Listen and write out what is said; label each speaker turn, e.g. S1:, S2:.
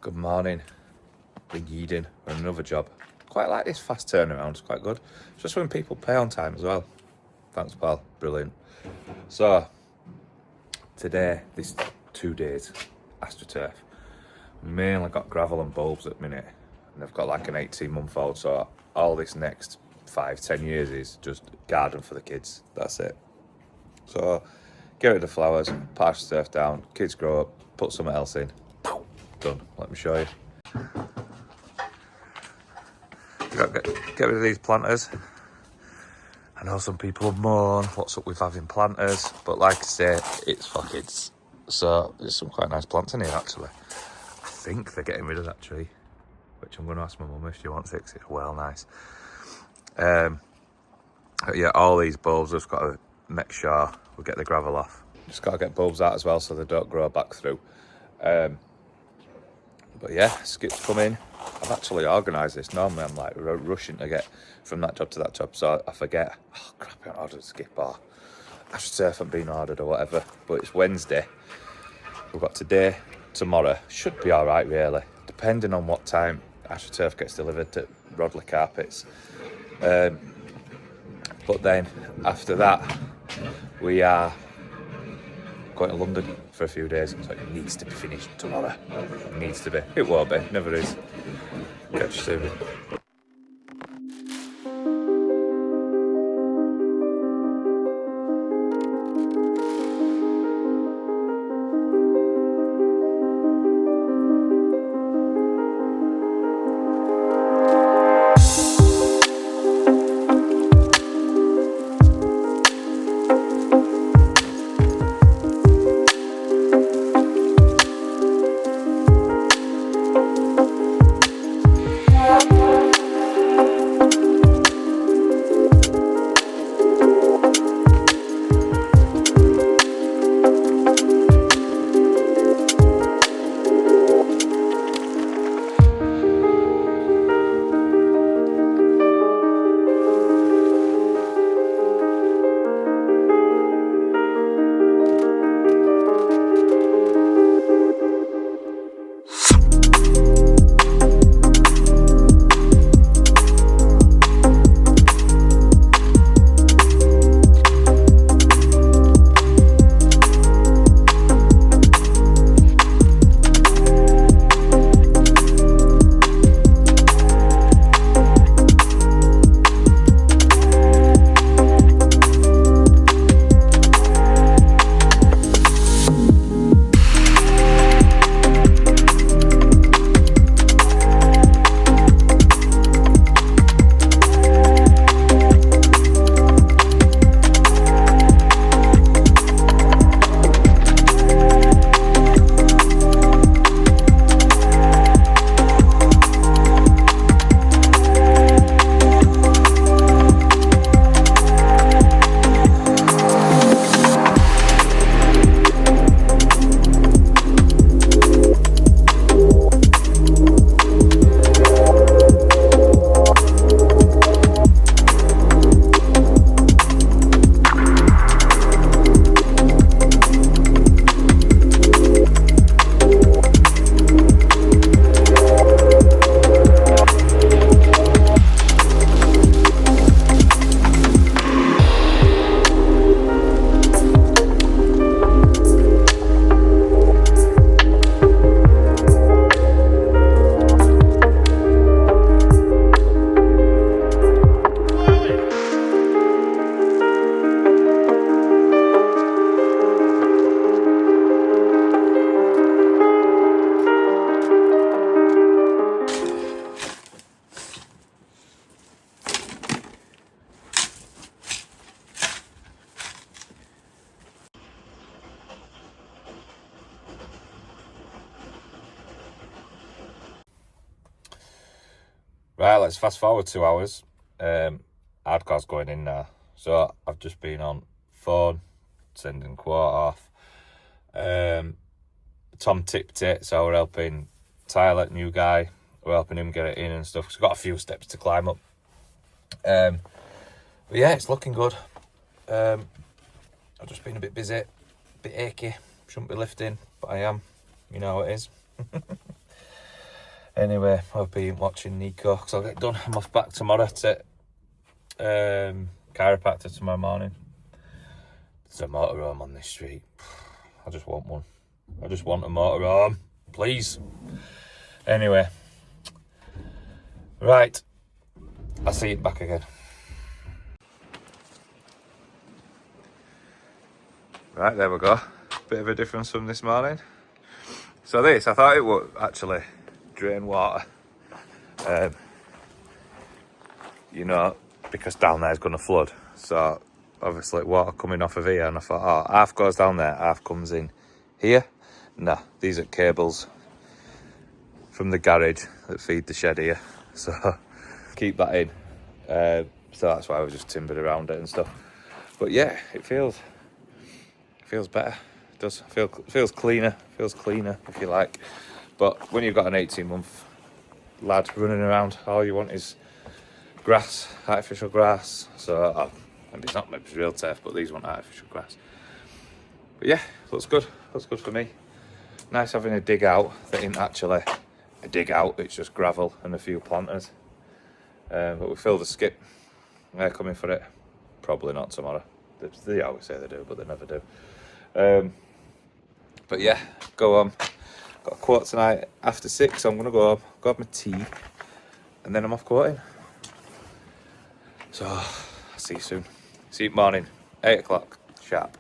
S1: Good morning. Big Eden and another job. Quite like this fast turnaround, it's quite good. Just when people pay on time as well. Thanks, pal. Brilliant. So, today, this 2 days, Astroturf. Mainly got gravel and bulbs at the minute. And they've got like an 18-month-old, so all this next 5-10 years is just garden for the kids. That's it. So, get rid of the flowers, patch Astroturf down, kids grow up, put something else in. Done. Let me show you. Get rid of these planters. I know some people moan, what's up with having planters, but like I say, it's for kids. So there's some quite nice plants in here actually. I think they're getting rid of that tree, which I'm going to ask my mum if she wants it, because it's well nice. Yeah, all these bulbs, I've just got to make sure we get the gravel off. Just got to get bulbs out as well so they don't grow back through. But yeah, skips come in. I've actually organised this. Normally I'm like rushing to get from that job to that job, so I forget. Oh crap, I haven't ordered a skip, or Astroturf haven't been ordered or whatever. But it's Wednesday. We've got today, tomorrow. Should be alright really, depending on what time Astroturf gets delivered to Rodley Carpets. But then after that, we are going to London for a few days, so it needs to be finished tomorrow. It needs to be. It won't be, never is. Catch you soon. Right, let's fast forward 2 hours. Hardcore's going in now. So I've just been on phone, sending quote off. Tom tipped it, so we're helping Tyler, new guy. We're helping him get it in and stuff. So we've got a few steps to climb up. But yeah, it's looking good. I've just been a bit busy, a bit achy. Shouldn't be lifting, but I am. You know how it is. Anyway, I've been watching Nico because I'll get done. I'm off back tomorrow to chiropractor tomorrow morning. There's a motorhome on this street. I just want one. I just want a motorhome, please. Anyway, right. I'll see you back again. Right, there we go. Bit of a difference from this morning. So this, I thought it would actually drain water. You know, because down there is going to flood. So obviously water coming off of here, and I thought, oh, half goes down there, half comes in here. Nah, these are cables from the garage that feed the shed here. So keep that in. So that's why I was just timbered around it and stuff. But yeah, it feels better. It does. Feels cleaner. Feels cleaner, if you like. But when you've got an 18-month lad running around, all you want is grass, artificial grass. So, and it's not maybe real turf, but these want artificial grass. But yeah, looks good. Looks good for me. Nice having a dig out that isn't actually a dig out. It's just gravel and a few planters. But we filled the skip. They're coming for it. Probably not tomorrow. They always say they do, but they never do. But yeah, go on. Got a quote tonight after 6, so I'm going to go home, go have my tea, and then I'm off quoting. So, I'll see you soon. See you morning, 8 o'clock, sharp.